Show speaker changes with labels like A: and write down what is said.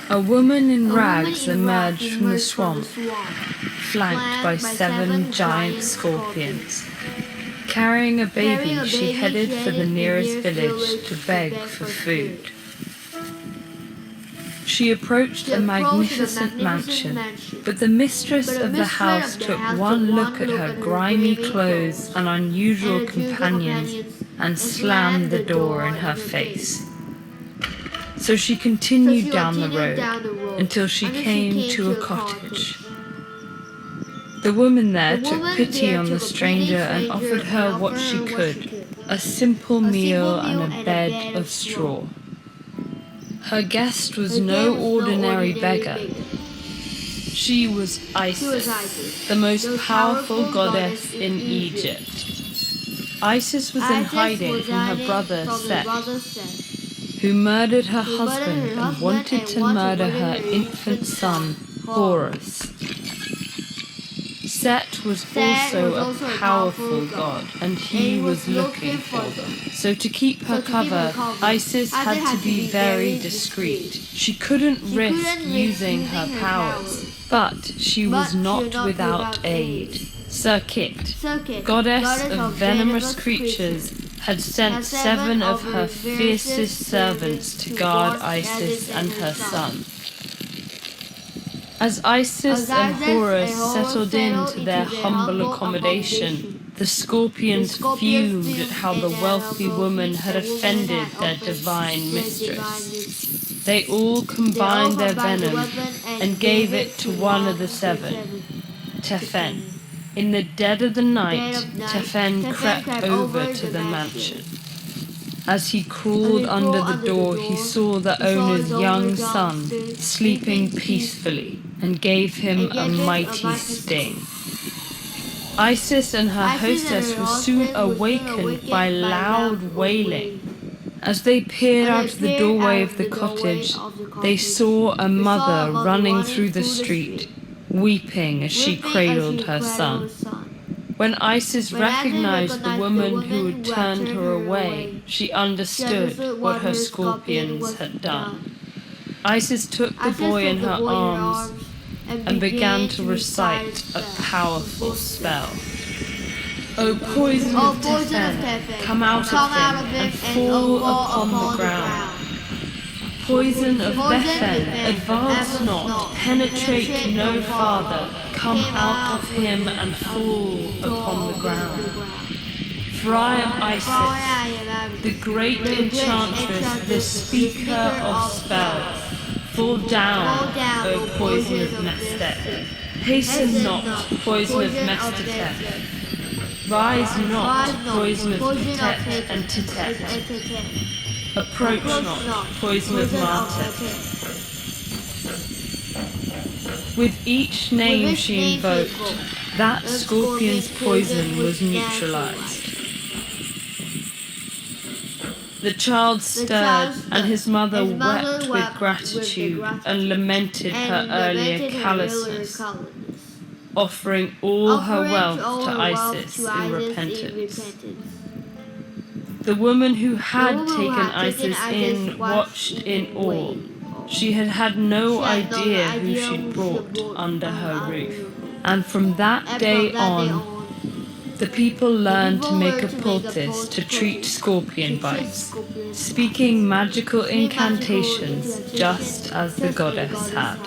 A: A woman in rags emerged from the swamp, flanked by 7 giant scorpions. Carrying a baby, she headed for the nearest village to beg for food. She approached a magnificent mansion, but the mistress of the house took one look at her grimy clothes and unusual companions and slammed the door in her face. So she continued down the road until she came to a cottage. The woman there took pity on the stranger and offered her what she could, a simple meal and a bed of straw. Her guest was no ordinary beggar. She was Isis, the most powerful goddess in Egypt. Isis was in hiding from her brother Set, who murdered her husband and wanted to murder her infant son, Horus. Set was also a powerful god, and he was looking for them. So to keep her cover, Isis had to be very discreet. She couldn't risk using her powers, but she was not without aid. Serket, goddess of venomous creatures, had sent 7 of her fiercest servants to guard Isis and her son. As Isis and Horus settled into their humble accommodation, the scorpions fumed at how the wealthy woman had offended their divine mistress. They all combined their venom and gave it to one of the 7, Tefen. In the dead of the night, Tefen crept over to the mansion. As he crawled under the door, he saw the owner's young son sleeping peacefully and gave him a mighty sting. Isis and her hostess were soon awakened by loud wailing. As they peered out of the doorway of the cottage, they saw a mother running through the street, weeping as she cradled her son. When Isis recognized the woman who had turned her away, she understood what her scorpions had done. Isis took the boy in her arms and began to recite a powerful spell. O poison of Tefen, come out of him and fall upon the ground. Poison of Bethen, advance not, penetrate no farther, come out of him and fall upon the ground. For I am Isis, the great enchantress, the speaker of spells. Fall down, O poison of Mestet. Hasten not, poison of Mestetef. Rise not, poison of Tetet and Tetet. Approach not, poison of Martet. With each name she invoked, that scorpion's poison was neutralized. The child stirred, and his mother wept with gratitude and lamented her earlier callousness, offering all her wealth to Isis in repentance. The woman who had taken Isis in watched in awe. She had had no idea who she'd brought under her roof. And from that day on, the people learned to make a poultice to treat scorpion bites, speaking magical incantations just as the goddess had.